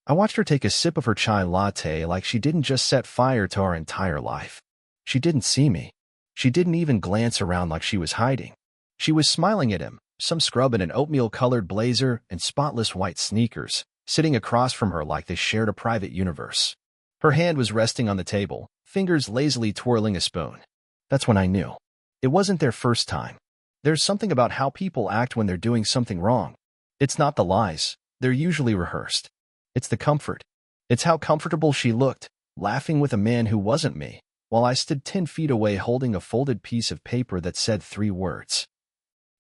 I watched her take a sip of her chai latte like she didn't just set fire to our entire life. She didn't see me. She didn't even glance around like she was hiding. She was smiling at him, some scrub in an oatmeal-colored blazer and spotless white sneakers, sitting across from her like they shared a private universe. Her hand was resting on the table, fingers lazily twirling a spoon. That's when I knew. It wasn't their first time. There's something about how people act when they're doing something wrong. It's not the lies. They're usually rehearsed. It's the comfort. It's how comfortable she looked, laughing with a man who wasn't me, while I stood 10 feet away holding a folded piece of paper that said 3 words.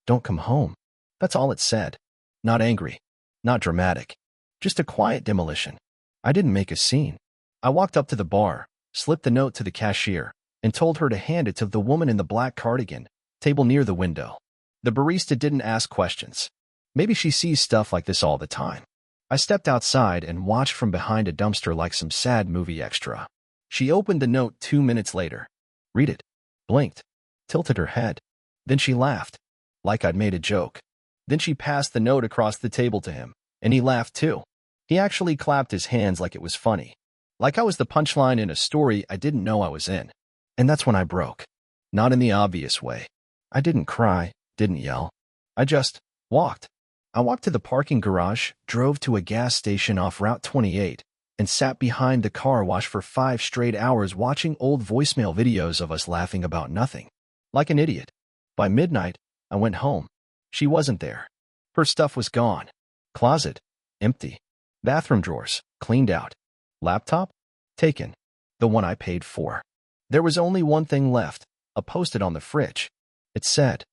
Don't come home. That's all it said. Not angry. Not dramatic. Just a quiet demolition. I didn't make a scene. I walked up to the bar, slipped the note to the cashier, and told her to hand it to the woman in the black cardigan, table near the window. The barista didn't ask questions. Maybe she sees stuff like this all the time. I stepped outside and watched from behind a dumpster like some sad movie extra. She opened the note 2 minutes later. Read it. Blinked. Tilted her head. Then she laughed. Like I'd made a joke. Then she passed the note across the table to him, and he laughed too. He actually clapped his hands like it was funny. Like I was the punchline in a story I didn't know I was in. And that's when I broke. Not in the obvious way. I didn't cry, didn't yell. I just walked. I walked to the parking garage, drove to a gas station off Route 28, and sat behind the car wash for 5 straight hours watching old voicemail videos of us laughing about nothing. Like an idiot. By midnight, I went home. She wasn't there. Her stuff was gone. Closet, empty. Bathroom drawers, cleaned out. Laptop? Taken. The one I paid for. There was only one thing left, a post-it on the fridge. It said,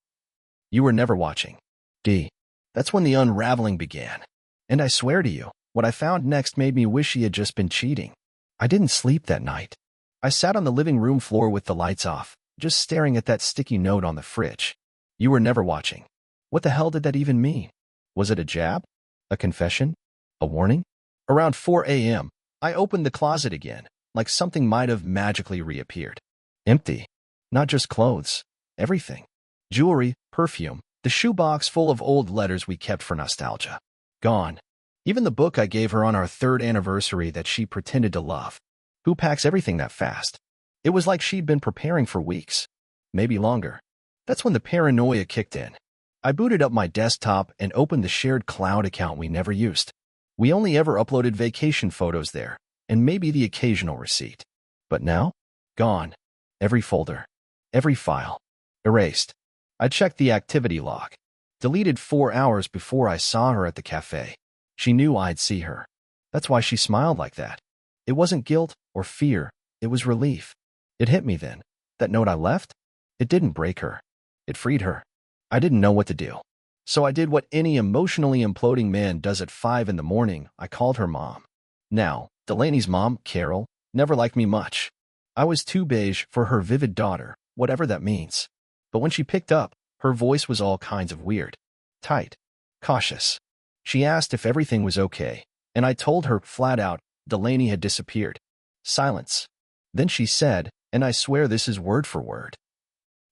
"You were never watching. D." That's when the unraveling began. And I swear to you, what I found next made me wish he had just been cheating. I didn't sleep that night. I sat on the living room floor with the lights off, just staring at that sticky note on the fridge. You were never watching. What the hell did that even mean? Was it a jab? A confession? A warning? Around 4 a.m., I opened the closet again, like something might have magically reappeared. Empty. Not just clothes. Everything. Jewelry, perfume, the shoebox full of old letters we kept for nostalgia. Gone. Even the book I gave her on our 3rd anniversary that she pretended to love. Who packs everything that fast? It was like she'd been preparing for weeks. Maybe longer. That's when the paranoia kicked in. I booted up my desktop and opened the shared cloud account we never used. We only ever uploaded vacation photos there, and maybe the occasional receipt. But now? Gone. Every folder. Every file. Erased. I checked the activity log. Deleted 4 hours before I saw her at the café. She knew I'd see her. That's why she smiled like that. It wasn't guilt or fear. It was relief. It hit me then. That note I left? It didn't break her. It freed her. I didn't know what to do. So I did what any emotionally imploding man does at 5 in the morning. I called her mom. Now, Delaney's mom, Carol, never liked me much. I was too beige for her vivid daughter, whatever that means. But when she picked up, her voice was all kinds of weird. Tight. Cautious. She asked if everything was okay, and I told her flat out Delaney had disappeared. Silence. Then she said, and I swear this is word for word,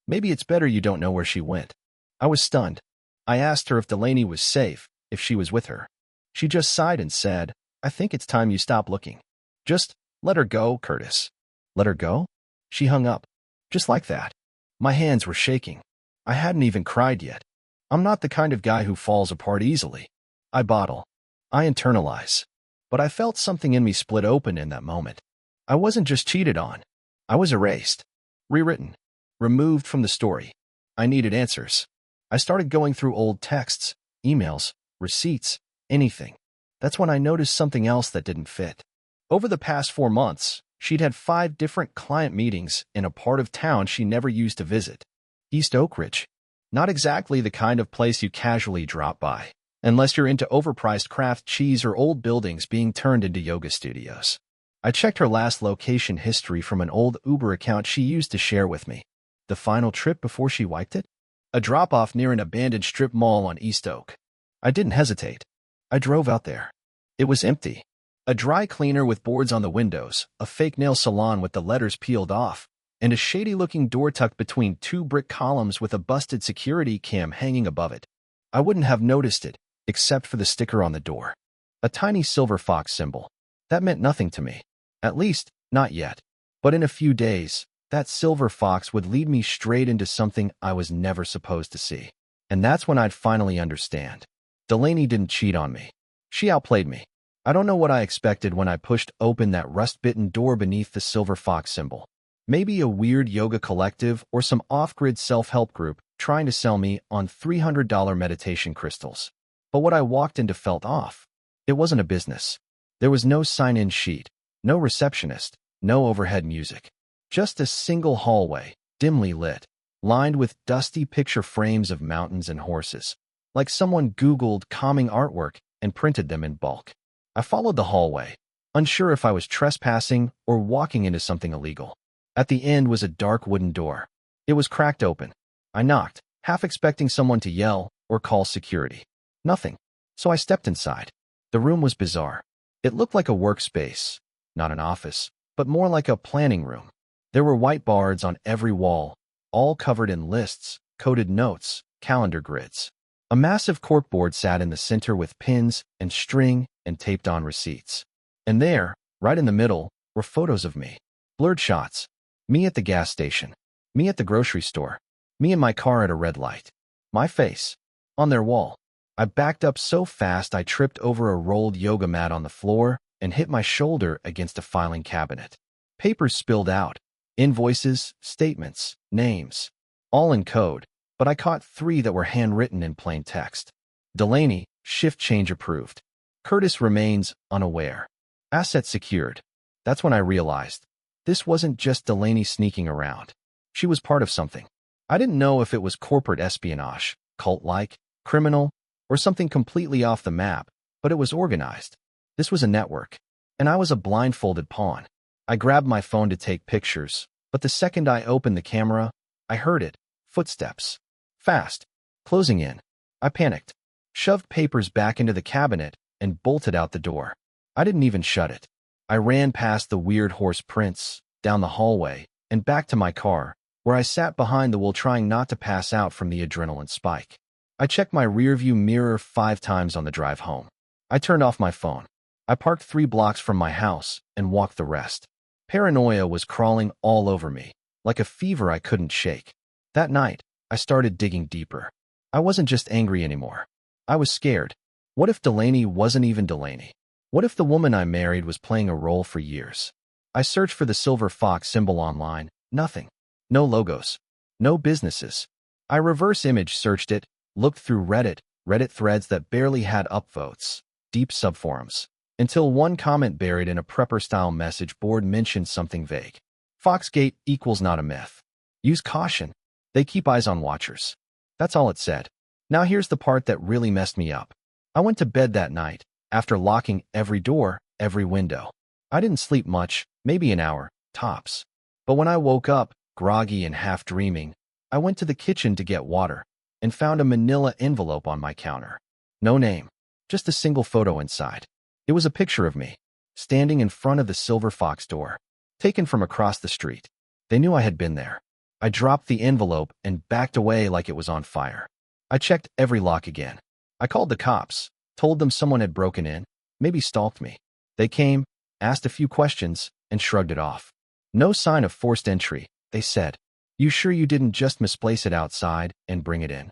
"Maybe it's better you don't know where she went." I was stunned. I asked her if Delaney was safe, if she was with her. She just sighed and said, "I think it's time you stop looking. Just let her go, Curtis." Let her go? She hung up. Just like that. My hands were shaking. I hadn't even cried yet. I'm not the kind of guy who falls apart easily. I bottle. I internalize. But I felt something in me split open in that moment. I wasn't just cheated on. I was erased. Rewritten. Removed from the story. I needed answers. I started going through old texts, emails, receipts, anything. That's when I noticed something else that didn't fit. Over the past 4 months, she'd had 5 different client meetings in a part of town she never used to visit. East Oak Ridge. Not exactly the kind of place you casually drop by, unless you're into overpriced craft cheese or old buildings being turned into yoga studios. I checked her last location history from an old Uber account she used to share with me. The final trip before she wiped it? A drop-off near an abandoned strip mall on East Oak. I didn't hesitate. I drove out there. It was empty. A dry cleaner with boards on the windows, a fake nail salon with the letters peeled off, and a shady-looking door tucked between 2 brick columns with a busted security cam hanging above it. I wouldn't have noticed it, except for the sticker on the door. A tiny silver fox symbol. That meant nothing to me. At least, not yet. But in a few days, that silver fox would lead me straight into something I was never supposed to see. And that's when I'd finally understand. Delaney didn't cheat on me. She outplayed me. I don't know what I expected when I pushed open that rust-bitten door beneath the silver fox symbol. Maybe a weird yoga collective or some off-grid self-help group trying to sell me on $300 meditation crystals. But what I walked into felt off. It wasn't a business. There was no sign-in sheet, no receptionist, no overhead music. Just a single hallway, dimly lit, lined with dusty picture frames of mountains and horses. Like someone Googled calming artwork and printed them in bulk. I followed the hallway, unsure if I was trespassing or walking into something illegal. At the end was a dark wooden door. It was cracked open. I knocked, half expecting someone to yell or call security. Nothing. So I stepped inside. The room was bizarre. It looked like a workspace, not an office, but more like a planning room. There were whiteboards on every wall, all covered in lists, coded notes, calendar grids. A massive corkboard sat in the center with pins and string and taped-on receipts. And there, right in the middle, were photos of me. Blurred shots. Me at the gas station. Me at the grocery store. Me in my car at a red light. My face. On their wall. I backed up so fast I tripped over a rolled yoga mat on the floor and hit my shoulder against a filing cabinet. Papers spilled out. Invoices, statements, names. All in code, but I caught 3 that were handwritten in plain text. Delaney, shift change approved. Curtis remains unaware. Asset secured. That's when I realized. This wasn't just Delaney sneaking around. She was part of something. I didn't know if it was corporate espionage, cult-like, criminal, or something completely off the map, but it was organized. This was a network, and I was a blindfolded pawn. I grabbed my phone to take pictures, but the second I opened the camera, I heard it. Footsteps. Fast. Closing in. I panicked. Shoved papers back into the cabinet and bolted out the door. I didn't even shut it. I ran past the weird horse prints, down the hallway, and back to my car, where I sat behind the wheel trying not to pass out from the adrenaline spike. I checked my rearview mirror 5 times on the drive home. I turned off my phone. I parked 3 blocks from my house and walked the rest. Paranoia was crawling all over me, like a fever I couldn't shake. That night, I started digging deeper. I wasn't just angry anymore. I was scared. What if Delaney wasn't even Delaney? What if the woman I married was playing a role for years? I searched for the silver fox symbol online. Nothing. No logos. No businesses. I reverse image searched it, looked through Reddit threads that barely had upvotes, deep subforums, until one comment buried in a prepper-style message board mentioned something vague. Foxgate equals not a myth. Use caution. They keep eyes on watchers. That's all it said. Now here's the part that really messed me up. I went to bed that night, after locking every door, every window. I didn't sleep much, maybe an hour, tops. But when I woke up, groggy and half dreaming, I went to the kitchen to get water and found a manila envelope on my counter. No name, just a single photo inside. It was a picture of me, standing in front of the silver fox door, taken from across the street. They knew I had been there. I dropped the envelope and backed away like it was on fire. I checked every lock again. I called the cops, told them someone had broken in, maybe stalked me. They came, asked a few questions, and shrugged it off. No sign of forced entry, they said. You sure you didn't just misplace it outside and bring it in?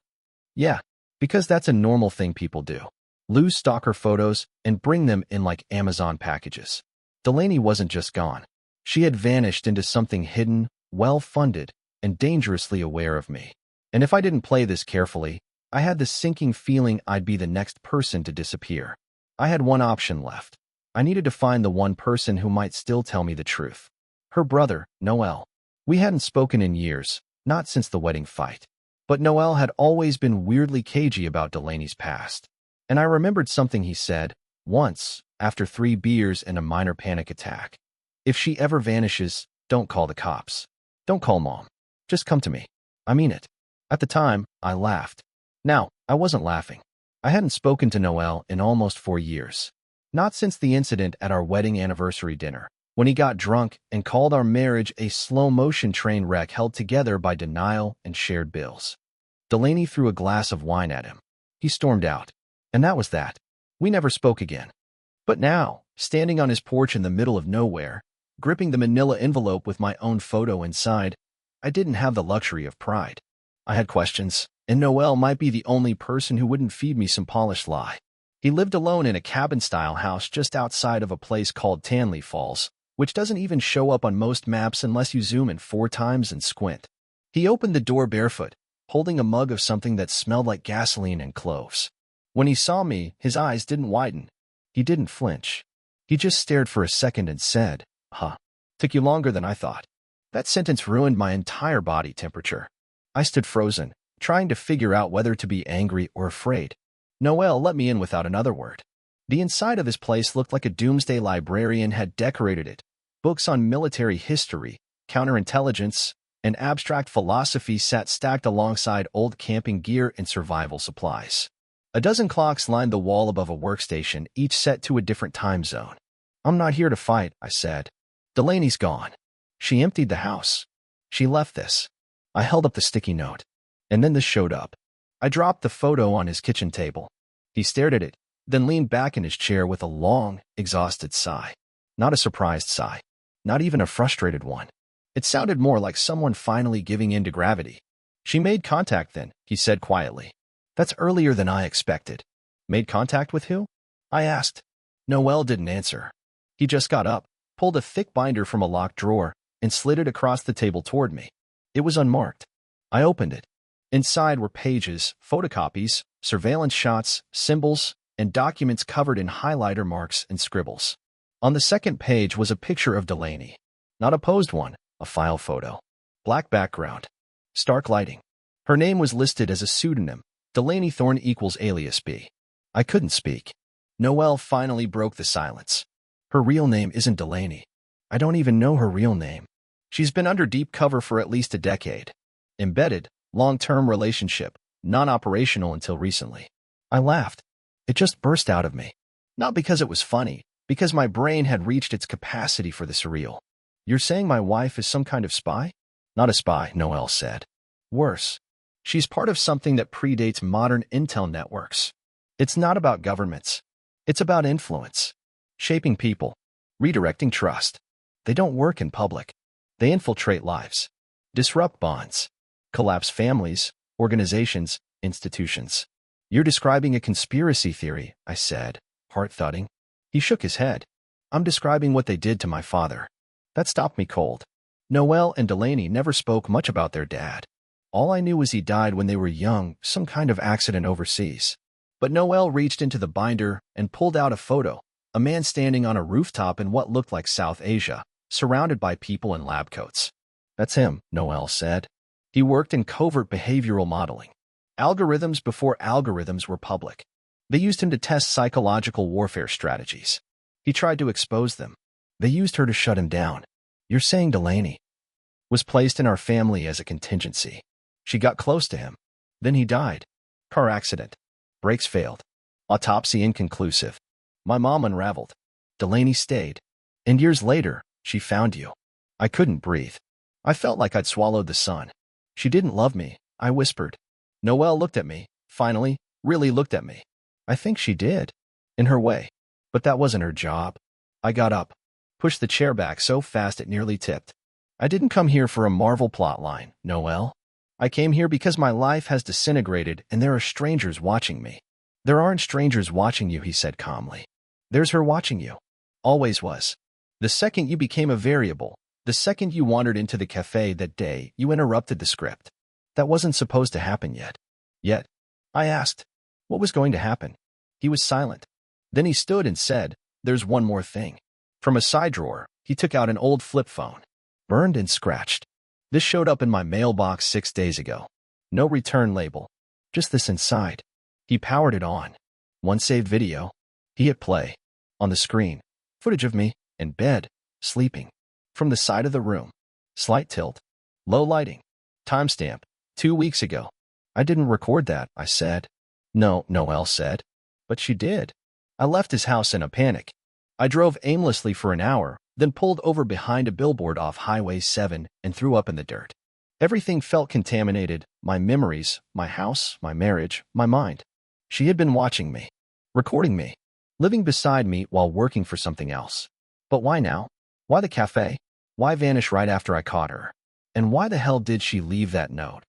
Yeah, because that's a normal thing people do. Lose stalker photos and bring them in like Amazon packages. Delaney wasn't just gone. She had vanished into something hidden, well-funded, and dangerously aware of me. And if I didn't play this carefully, I had the sinking feeling I'd be the next person to disappear. I had one option left. I needed to find the one person who might still tell me the truth. Her brother, Noel. We hadn't spoken in years, not since the wedding fight. But Noel had always been weirdly cagey about Delaney's past. And I remembered something he said, once, after 3 beers and a minor panic attack. If she ever vanishes, don't call the cops. Don't call Mom. Just come to me. I mean it. At the time, I laughed. Now, I wasn't laughing. I hadn't spoken to Noel in almost 4 years. Not since the incident at our wedding anniversary dinner, when he got drunk and called our marriage a slow-motion train wreck held together by denial and shared bills. Delaney threw a glass of wine at him. He stormed out. And that was that. We never spoke again. But now, standing on his porch in the middle of nowhere, gripping the manila envelope with my own photo inside, I didn't have the luxury of pride. I had questions, and Noel might be the only person who wouldn't feed me some polished lie. He lived alone in a cabin-style house just outside of a place called Tanley Falls, which doesn't even show up on most maps unless you zoom in 4 times and squint. He opened the door barefoot, holding a mug of something that smelled like gasoline and cloves. When he saw me, his eyes didn't widen. He didn't flinch. He just stared for a second and said, "Huh. Took you longer than I thought." That sentence ruined my entire body temperature. I stood frozen, trying to figure out whether to be angry or afraid. Noel let me in without another word. The inside of his place looked like a doomsday librarian had decorated it. Books on military history, counterintelligence, and abstract philosophy sat stacked alongside old camping gear and survival supplies. A dozen clocks lined the wall above a workstation, each set to a different time zone. "I'm not here to fight," I said. "Delaney's gone. She emptied the house. She left this." I held up the sticky note. And then this showed up. I dropped the photo on his kitchen table. He stared at it, then leaned back in his chair with a long, exhausted sigh. Not a surprised sigh. Not even a frustrated one. It sounded more like someone finally giving in to gravity. "She made contact then," he said quietly. "That's earlier than I expected." "Made contact with who?" I asked. Noel didn't answer. He just got up, pulled a thick binder from a locked drawer, and slid it across the table toward me. It was unmarked. I opened it. Inside were pages, photocopies, surveillance shots, symbols, and documents covered in highlighter marks and scribbles. On the second page was a picture of Delaney. Not a posed one, a file photo. Black background. Stark lighting. Her name was listed as a pseudonym, Delaney Thorne equals alias B. I couldn't speak. Noel finally broke the silence. "Her real name isn't Delaney. I don't even know her real name. She's been under deep cover for at least a decade. Embedded, long-term relationship, non-operational until recently." I laughed. It just burst out of me. Not because it was funny, because my brain had reached its capacity for the surreal. "You're saying my wife is some kind of spy?" "Not a spy," Noel said. "Worse. She's part of something that predates modern intel networks. It's not about governments. It's about influence. Shaping people. Redirecting trust. They don't work in public. They infiltrate lives. Disrupt bonds. Collapse families, organizations, institutions." "You're describing a conspiracy theory," I said, heart thudding. He shook his head. "I'm describing what they did to my father." That stopped me cold. Noel and Delaney never spoke much about their dad. All I knew was he died when they were young, some kind of accident overseas. But Noel reached into the binder and pulled out a photo, a man standing on a rooftop in what looked like South Asia, surrounded by people in lab coats. "That's him," Noel said. "He worked in covert behavioral modeling. Algorithms before algorithms were public. They used him to test psychological warfare strategies. He tried to expose them. They used her to shut him down." "You're saying Delaney was placed in our family as a contingency. She got close to him. Then he died. Car accident. Brakes failed. Autopsy inconclusive. My mom unraveled. Delaney stayed. And years later, she found you." I couldn't breathe. I felt like I'd swallowed the sun. "She didn't love me," I whispered. Noel looked at me, finally, really looked at me. "I think she did. In her way. But that wasn't her job." I got up, pushed the chair back so fast it nearly tipped. "I didn't come here for a Marvel plotline, Noel. I came here because my life has disintegrated and there are strangers watching me." "There aren't strangers watching you," he said calmly. "There's her watching you. Always was. The second you became a variable, the second you wandered into the café that day, you interrupted the script. That wasn't supposed to happen yet." "Yet?" I asked. What was going to happen? He was silent. Then he stood and said, "There's one more thing." From a side drawer, he took out an old flip phone. Burned and scratched. "This showed up in my mailbox 6 days ago. No return label. Just this inside." He powered it on. One saved video. He hit play. On the screen, footage of me, in bed, sleeping. From the side of the room. Slight tilt. Low lighting. Timestamp. 2 weeks ago. "I didn't record that," I said. "No," Noel said. "But she did." I left his house in a panic. I drove aimlessly for an hour, then pulled over behind a billboard off Highway 7 and threw up in the dirt. Everything felt contaminated, my memories, my house, my marriage, my mind. She had been watching me. Recording me. living beside me while working for something else. But why now? Why the cafe? Why vanish right after I caught her? And why the hell did she leave that note?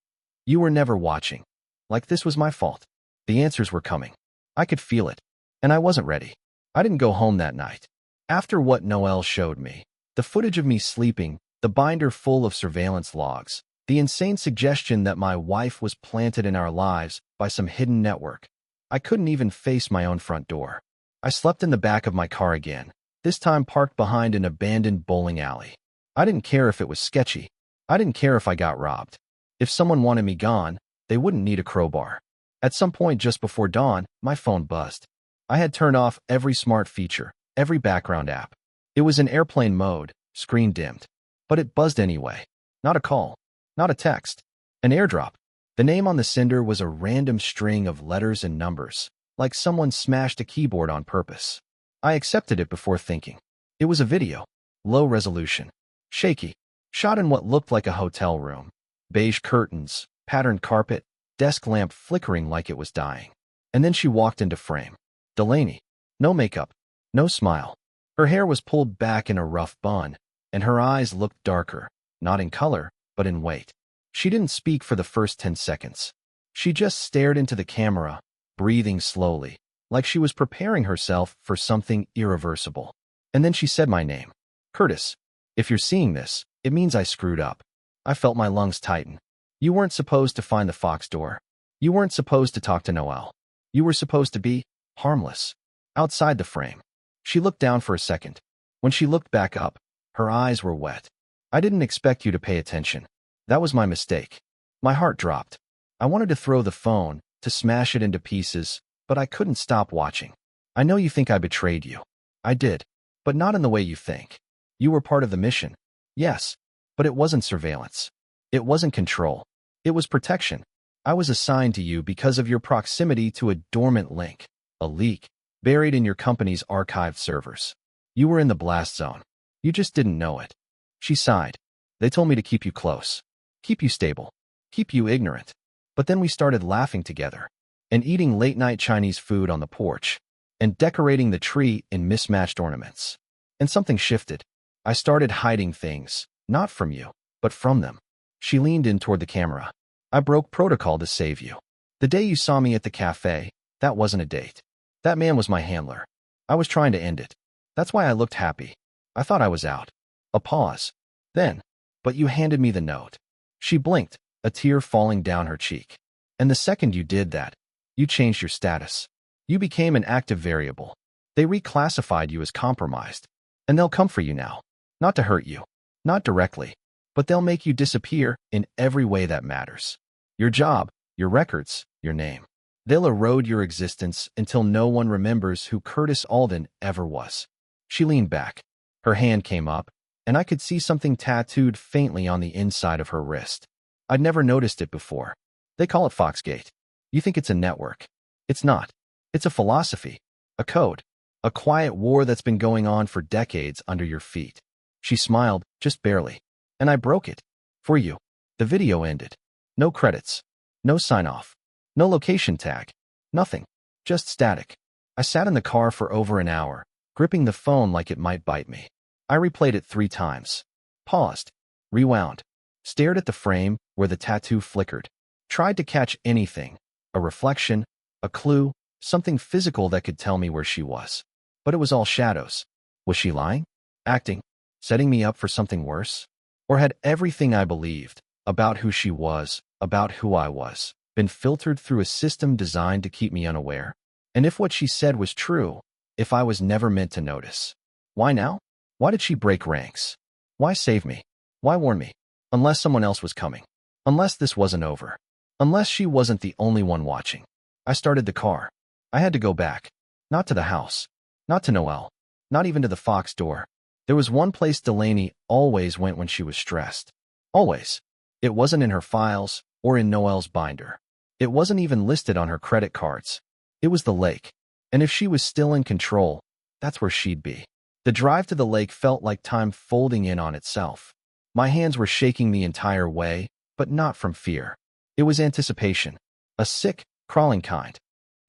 You were never watching. Like this was my fault. The answers were coming. I could feel it. And I wasn't ready. I didn't go home that night. After what Noelle showed me, the footage of me sleeping, the binder full of surveillance logs, the insane suggestion that my wife was planted in our lives by some hidden network, I couldn't even face my own front door. I slept in the back of my car again, this time parked behind an abandoned bowling alley. I didn't care if it was sketchy. I didn't care if I got robbed. If someone wanted me gone, they wouldn't need a crowbar. At some point just before dawn, my phone buzzed. I had turned off every smart feature, every background app. It was in airplane mode, screen dimmed. But it buzzed anyway. Not a call. Not a text. An airdrop. The name on the sender was a random string of letters and numbers, like someone smashed a keyboard on purpose. I accepted it before thinking. It was a video. Low resolution. Shaky. Shot in what looked like a hotel room. Beige curtains, patterned carpet, desk lamp flickering like it was dying. And then she walked into frame. Delaney. No makeup. No smile. Her hair was pulled back in a rough bun, and her eyes looked darker, not in color, but in weight. She didn't speak for the first 10 seconds. She just stared into the camera, breathing slowly, like she was preparing herself for something irreversible. And then she said my name. Curtis. If you're seeing this, it means I screwed up. I felt my lungs tighten. You weren't supposed to find the Fox door. You weren't supposed to talk to Noelle. You were supposed to be harmless. Outside the frame. She looked down for a second. When she looked back up, her eyes were wet. I didn't expect you to pay attention. That was my mistake. My heart dropped. I wanted to throw the phone, to smash it into pieces, but I couldn't stop watching. I know you think I betrayed you. I did. But not in the way you think. You were part of the mission. Yes. But it wasn't surveillance. It wasn't control. It was protection. I was assigned to you because of your proximity to a dormant link, a leak, buried in your company's archived servers. You were in the blast zone. You just didn't know it. She sighed. They told me to keep you close. Keep you stable. Keep you ignorant. But then we started laughing together, and eating late-night Chinese food on the porch, and decorating the tree in mismatched ornaments. And something shifted. I started hiding things, not from you, but from them. She leaned in toward the camera. I broke protocol to save you. The day you saw me at the cafe, that wasn't a date. That man was my handler. I was trying to end it. That's why I looked happy. I thought I was out. A pause. Then, but you handed me the note. She blinked, a tear falling down her cheek. And the second you did that, you changed your status. You became an active variable. They reclassified you as compromised. And they'll come for you now. Not to hurt you. Not directly. But they'll make you disappear in every way that matters. Your job, your records, your name. They'll erode your existence until no one remembers who Curtis Alden ever was. She leaned back. Her hand came up, and I could see something tattooed faintly on the inside of her wrist. I'd never noticed it before. They call it Foxgate. You think it's a network. It's not. It's a philosophy, a code, a quiet war that's been going on for decades under your feet. She smiled, just barely. And I broke it. For you. The video ended. No credits. No sign-off. No location tag. Nothing. Just static. I sat in the car for over an hour, gripping the phone like it might bite me. I replayed it 3 times. Paused. Rewound. Stared at the frame where the tattoo flickered. Tried to catch anything. A reflection. A clue. Something physical that could tell me where she was. But it was all shadows. Was she lying? Acting? Setting me up for something worse? Or had everything I believed, about who she was, about who I was, been filtered through a system designed to keep me unaware? And if what she said was true, if I was never meant to notice, why now? Why did she break ranks? Why save me? Why warn me? Unless someone else was coming. Unless this wasn't over. Unless she wasn't the only one watching. I started the car. I had to go back. Not to the house. Not to Noelle. Not even to the Fox door. There was one place Delaney always went when she was stressed. Always. It wasn't in her files or in Noelle's binder. It wasn't even listed on her credit cards. It was the lake. And if she was still in control, that's where she'd be. The drive to the lake felt like time folding in on itself. My hands were shaking the entire way, but not from fear. It was anticipation. A sick, crawling kind.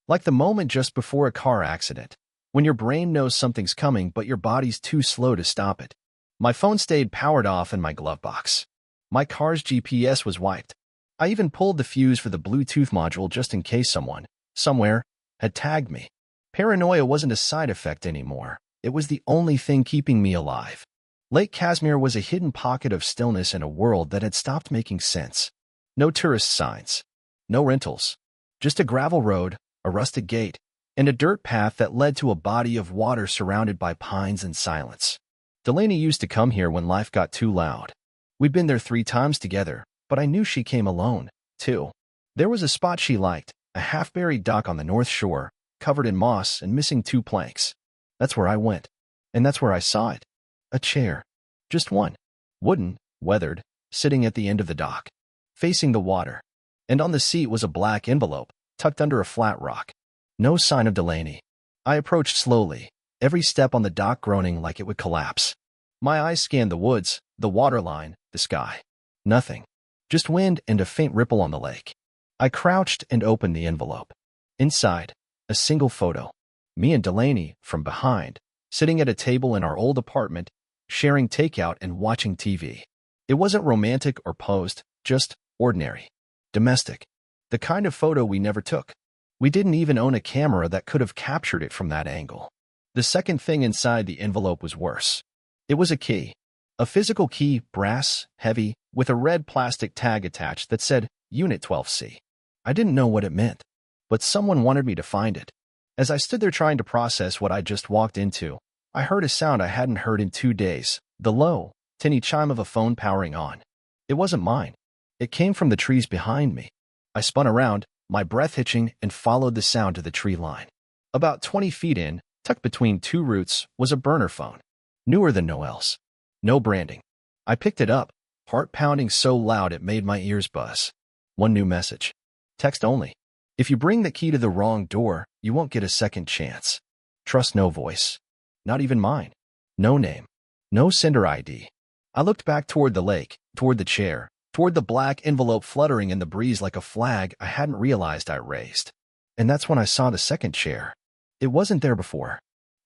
Like the moment just before a car accident. When your brain knows something's coming but your body's too slow to stop it. My phone stayed powered off in my glove box. My car's GPS was wiped. I even pulled the fuse for the Bluetooth module just in case someone, somewhere, had tagged me. Paranoia wasn't a side effect anymore. It was the only thing keeping me alive. Lake Casimir was a hidden pocket of stillness in a world that had stopped making sense. No tourist signs. No rentals. Just a gravel road, a rusted gate, and a dirt path that led to a body of water surrounded by pines and silence. Delaney used to come here when life got too loud. We'd been there 3 times together, but I knew she came alone, too. There was a spot she liked, a half-buried dock on the north shore, covered in moss and missing 2 planks. That's where I went. And that's where I saw it. A chair. Just one. Wooden, weathered, sitting at the end of the dock, facing the water. And on the seat was a black envelope, tucked under a flat rock. No sign of Delaney. I approached slowly, every step on the dock groaning like it would collapse. My eyes scanned the woods, the waterline, the sky. Nothing. Just wind and a faint ripple on the lake. I crouched and opened the envelope. Inside, a single photo. Me and Delaney, from behind, sitting at a table in our old apartment, sharing takeout and watching TV. It wasn't romantic or posed, just ordinary. Domestic. The kind of photo we never took. We didn't even own a camera that could have captured it from that angle. The second thing inside the envelope was worse. It was a key. A physical key, brass, heavy, with a red plastic tag attached that said Unit 12C. I didn't know what it meant, but someone wanted me to find it. As I stood there trying to process what I'd just walked into, I heard a sound I hadn't heard in 2 days, the low, tinny chime of a phone powering on. It wasn't mine. It came from the trees behind me. I spun around, my breath hitching, and followed the sound to the tree line. About 20 feet in, tucked between 2 roots, was a burner phone. Newer than Noel's. No branding. I picked it up, heart pounding so loud it made my ears buzz. One new message. Text only. If you bring the key to the wrong door, you won't get a second chance. Trust no voice. Not even mine. No name. No sender ID. I looked back toward the lake, toward the chair, toward the black envelope fluttering in the breeze like a flag I hadn't realized I raised. And that's when I saw the second chair. It wasn't there before.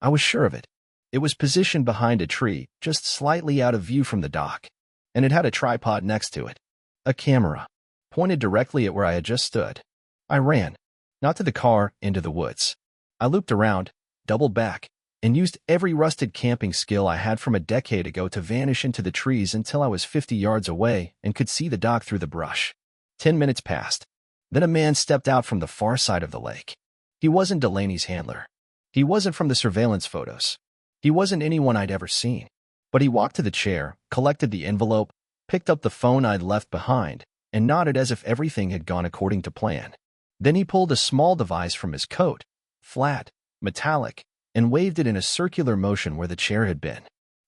I was sure of it. It was positioned behind a tree, just slightly out of view from the dock. And it had a tripod next to it. A camera. Pointed directly at where I had just stood. I ran. Not to the car, into the woods. I looped around, doubled back, and used every rusted camping skill I had from a decade ago to vanish into the trees until I was 50 yards away and could see the dock through the brush. 10 minutes passed. Then a man stepped out from the far side of the lake. He wasn't Delaney's handler. He wasn't from the surveillance photos. He wasn't anyone I'd ever seen. But he walked to the chair, collected the envelope, picked up the phone I'd left behind, and nodded as if everything had gone according to plan. Then he pulled a small device from his coat, flat, metallic, and waved it in a circular motion where the chair had been.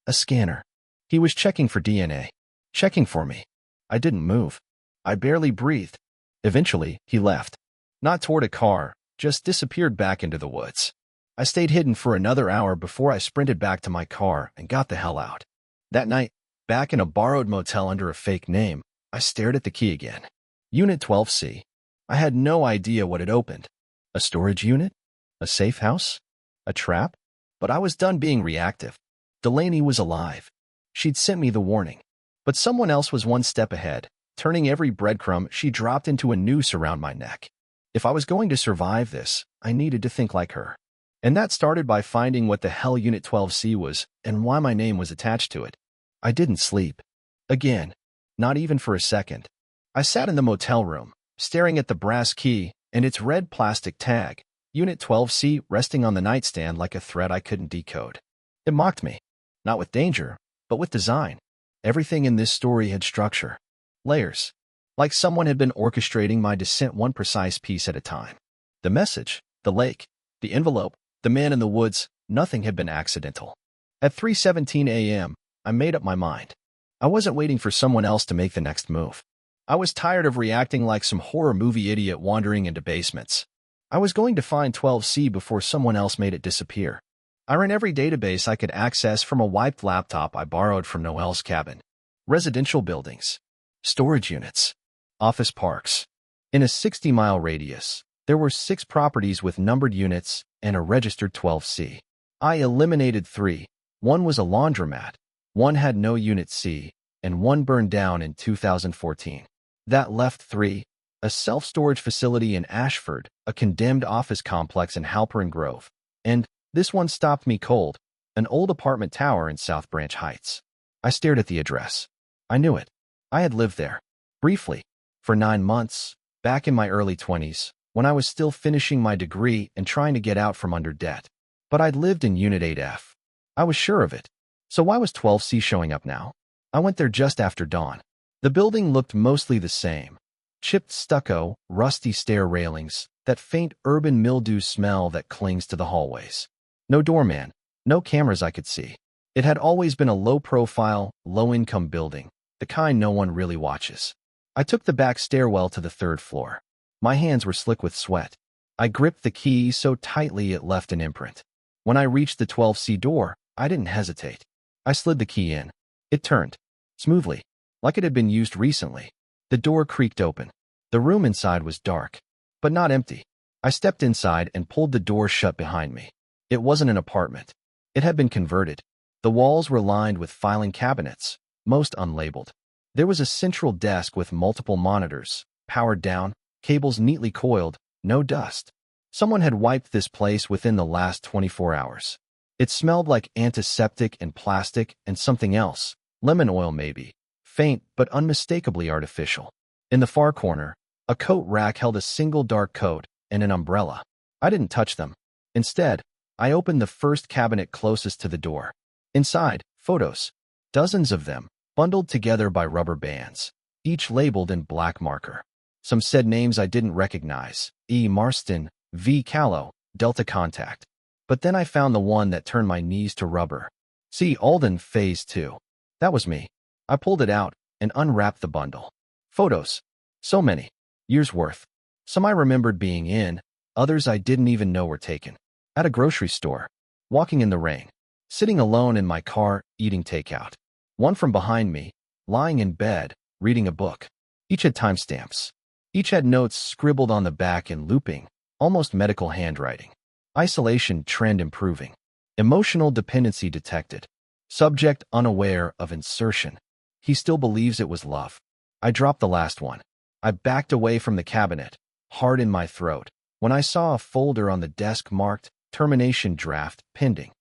A scanner. He was checking for DNA. Checking for me. I didn't move. I barely breathed. Eventually, he left. Not toward a car, just disappeared back into the woods. I stayed hidden for another hour before I sprinted back to my car and got the hell out. That night, back in a borrowed motel under a fake name, I stared at the key again. Unit 12C. I had no idea what had opened. A storage unit? A safe house? A trap? But I was done being reactive. Delaney was alive. She'd sent me the warning. But someone else was one step ahead, turning every breadcrumb she dropped into a noose around my neck. If I was going to survive this, I needed to think like her. And that started by finding what the hell Unit 12C was and why my name was attached to it. I didn't sleep. Again. Not even for a second. I sat in the motel room, staring at the brass key and its red plastic tag, Unit 12C, resting on the nightstand like a threat I couldn't decode. It mocked me. Not with danger, but with design. Everything in this story had structure. Layers. Like someone had been orchestrating my descent one precise piece at a time. The message, the lake, the envelope, the man in the woods, nothing had been accidental. At 3:17 a.m., I made up my mind. I wasn't waiting for someone else to make the next move. I was tired of reacting like some horror movie idiot wandering into basements. I was going to find 12C before someone else made it disappear. I ran every database I could access from a wiped laptop I borrowed from Noel's cabin. Residential buildings. Storage units. Office parks. In a 60-mile radius, there were 6 properties with numbered units and a registered 12C. I eliminated 3. One was a laundromat, one had no Unit C, and one burned down in 2014. That left 3, a self-storage facility in Ashford, a condemned office complex in Halperin Grove, and, this one stopped me cold, an old apartment tower in South Branch Heights. I stared at the address. I knew it. I had lived there. Briefly. For 9 months, back in my early 20s, when I was still finishing my degree and trying to get out from under debt. But I'd lived in Unit 8F. I was sure of it. So why was 12C showing up now? I went there just after dawn. The building looked mostly the same. Chipped stucco, rusty stair railings, that faint urban mildew smell that clings to the hallways. No doorman, no cameras I could see. It had always been a low-profile, low-income building, the kind no one really watches. I took the back stairwell to the 3rd floor. My hands were slick with sweat. I gripped the key so tightly it left an imprint. When I reached the 12C door, I didn't hesitate. I slid the key in. It turned. Smoothly. Like it had been used recently. The door creaked open. The room inside was dark. But not empty. I stepped inside and pulled the door shut behind me. It wasn't an apartment. It had been converted. The walls were lined with filing cabinets, most unlabeled. There was a central desk with multiple monitors, powered down, cables neatly coiled, no dust. Someone had wiped this place within the last 24 hours. It smelled like antiseptic and plastic and something else, lemon oil maybe, faint but unmistakably artificial. In the far corner, a coat rack held a single dark coat and an umbrella. I didn't touch them. Instead, I opened the first cabinet closest to the door. Inside, photos. Dozens of them, bundled together by rubber bands, each labeled in black marker. Some said names I didn't recognize, E. Marston, V. Callow, Delta Contact. But then I found the one that turned my knees to rubber. C. Alden, Phase 2. That was me. I pulled it out and unwrapped the bundle. Photos. So many. Years worth. Some I remembered being in, others I didn't even know were taken. At a grocery store. Walking in the rain. Sitting alone in my car, eating takeout. One from behind me, lying in bed, reading a book. Each had timestamps. Each had notes scribbled on the back in looping, almost medical handwriting. Isolation trend improving. Emotional dependency detected. Subject unaware of insertion. He still believes it was love. I dropped the last one. I backed away from the cabinet, hard in my throat, when I saw a folder on the desk marked Termination Draft Pending.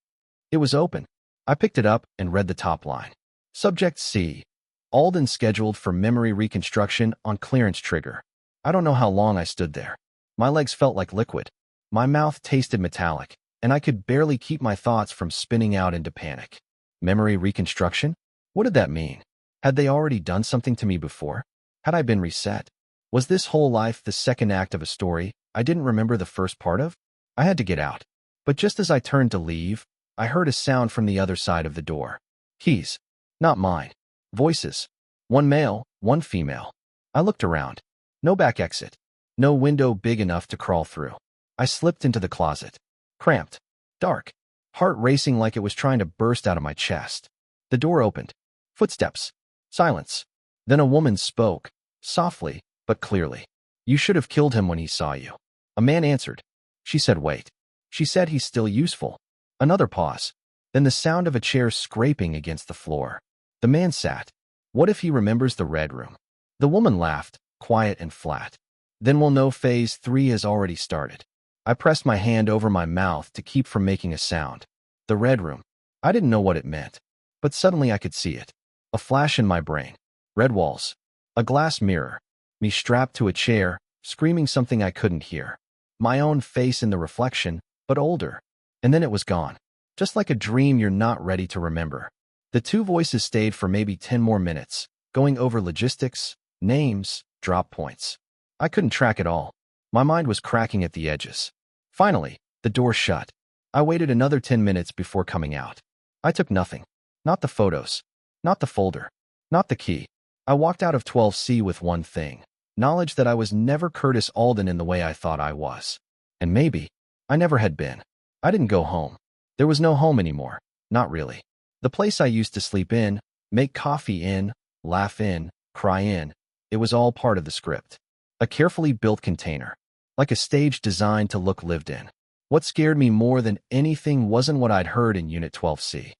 It was open. I picked it up and read the top line. Subject C. Alden scheduled for memory reconstruction on clearance trigger. I don't know how long I stood there. My legs felt like liquid. My mouth tasted metallic, and I could barely keep my thoughts from spinning out into panic. Memory reconstruction? What did that mean? Had they already done something to me before? Had I been reset? Was this whole life the second act of a story I didn't remember the first part of? I had to get out. But just as I turned to leave, I heard a sound from the other side of the door. Keys. Not mine. Voices. One male, one female. I looked around. No back exit. No window big enough to crawl through. I slipped into the closet. Cramped. Dark. Heart racing like it was trying to burst out of my chest. The door opened. Footsteps. Silence. Then a woman spoke, softly, but clearly. You should have killed him when he saw you. A man answered. She said, wait. She said he's still useful. Another pause. Then the sound of a chair scraping against the floor. The man sat. What if he remembers the red room? The woman laughed, quiet and flat. Then we'll know Phase 3 has already started. I pressed my hand over my mouth to keep from making a sound. The red room. I didn't know what it meant. But suddenly I could see it. A flash in my brain. Red walls. A glass mirror. Me strapped to a chair, screaming something I couldn't hear. My own face in the reflection, but older. And then it was gone. Just like a dream you're not ready to remember. The two voices stayed for maybe 10 more minutes, going over logistics, names, drop points. I couldn't track it all. My mind was cracking at the edges. Finally, the door shut. I waited another 10 minutes before coming out. I took nothing. Not the photos. Not the folder. Not the key. I walked out of 12C with one thing. Knowledge that I was never Curtis Alden in the way I thought I was. And maybe I never had been. I didn't go home. There was no home anymore. Not really. The place I used to sleep in, make coffee in, laugh in, cry in, it was all part of the script. A carefully built container. Like a stage designed to look lived in. What scared me more than anything wasn't what I'd heard in Unit 12C.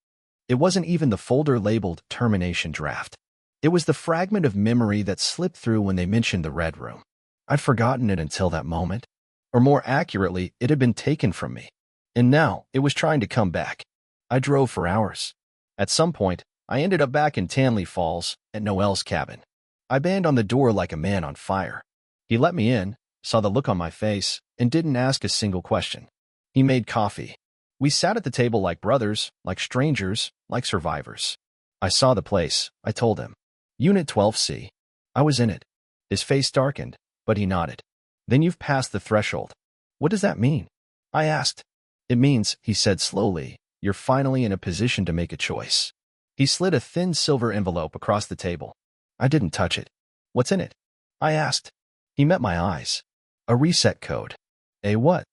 It wasn't even the folder labeled Termination Draft. It was the fragment of memory that slipped through when they mentioned the Red Room. I'd forgotten it until that moment. Or more accurately, it had been taken from me. And now, it was trying to come back. I drove for hours. At some point, I ended up back in Tanley Falls, at Noel's cabin. I banged on the door like a man on fire. He let me in, saw the look on my face, and didn't ask a single question. He made coffee. We sat at the table like brothers, like strangers, like survivors. I saw the place, I told him. Unit 12C. I was in it. His face darkened, but he nodded. Then you've passed the threshold. What does that mean? I asked. It means, he said slowly, you're finally in a position to make a choice. He slid a thin silver envelope across the table. I didn't touch it. What's in it? I asked. He met my eyes. A reset code. A what?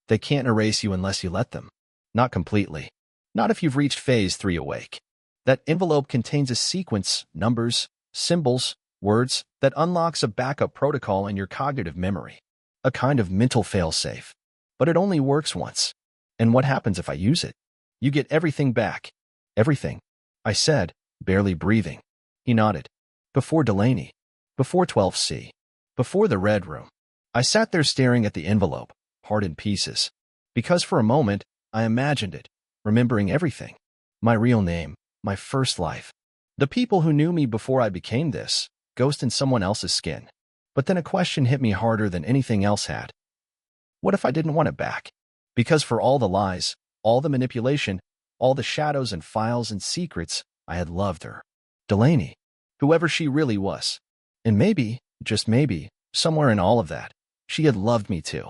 They can't erase you unless you let them. Not completely. Not if you've reached phase 3 awake. That envelope contains a sequence, numbers, symbols, words, that unlocks a backup protocol in your cognitive memory. A kind of mental failsafe. But it only works once. And what happens if I use it? You get everything back. Everything. I said, barely breathing. He nodded. Before Delaney. Before 12C. Before the Red Room. I sat there staring at the envelope, heart in pieces. Because for a moment, I imagined it, remembering everything. My real name, my first life. The people who knew me before I became this, ghost in someone else's skin. But then a question hit me harder than anything else had. What if I didn't want it back? Because for all the lies, all the manipulation, all the shadows and files and secrets, I had loved her. Delaney. Whoever she really was. And maybe, just maybe, somewhere in all of that, she had loved me too.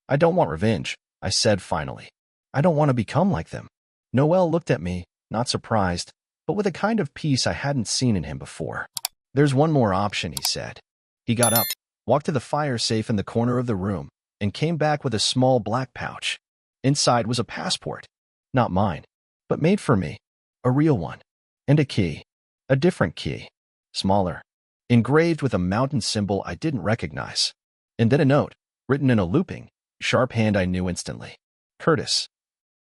I don't want revenge, I said finally. I don't want to become like them. Noel looked at me, not surprised, but with a kind of peace I hadn't seen in him before. There's one more option, he said. He got up, walked to the fire safe in the corner of the room, and came back with a small black pouch. Inside was a passport. Not mine, but made for me. A real one. And a key. A different key. Smaller. Engraved with a mountain symbol I didn't recognize. And then a note, written in a looping, sharp hand I knew instantly. Curtis.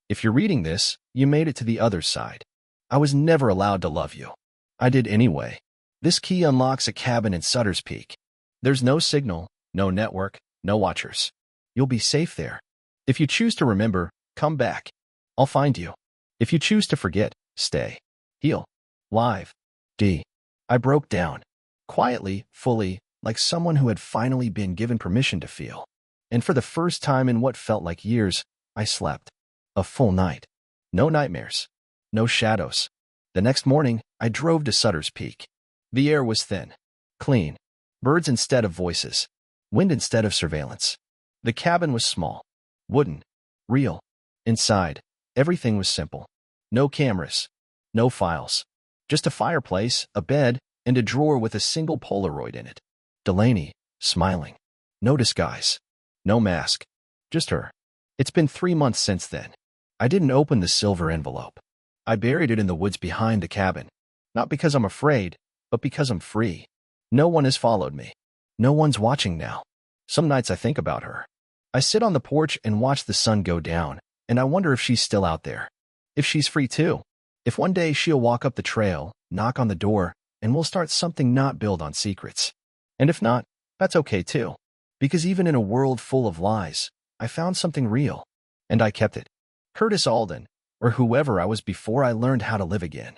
If you're reading this, you made it to the other side. I was never allowed to love you. I did anyway. This key unlocks a cabin in Sutter's Peak. There's no signal, no network, no watchers. You'll be safe there. If you choose to remember, come back. I'll find you. If you choose to forget, stay. Heal. Live. D. I broke down. Quietly, fully, like someone who had finally been given permission to feel. And for the first time in what felt like years, I slept. A full night. No nightmares. No shadows. The next morning, I drove to Sutter's Peak. The air was thin. Clean. Birds instead of voices. Wind instead of surveillance. The cabin was small. Wooden. Real. Inside, everything was simple. No cameras. No files. Just a fireplace, a bed, and a drawer with a single Polaroid in it. Delaney, smiling. No disguise. No mask. Just her. It's been 3 months since then. I didn't open the silver envelope. I buried it in the woods behind the cabin. Not because I'm afraid, but because I'm free. No one has followed me. No one's watching now. Some nights I think about her. I sit on the porch and watch the sun go down, and I wonder if she's still out there. If she's free too. If one day she'll walk up the trail, knock on the door, and we'll start something not built on secrets. And if not, that's okay too. Because even in a world full of lies, I found something real. And I kept it. Curtis Alden, or whoever I was before I learned how to live again.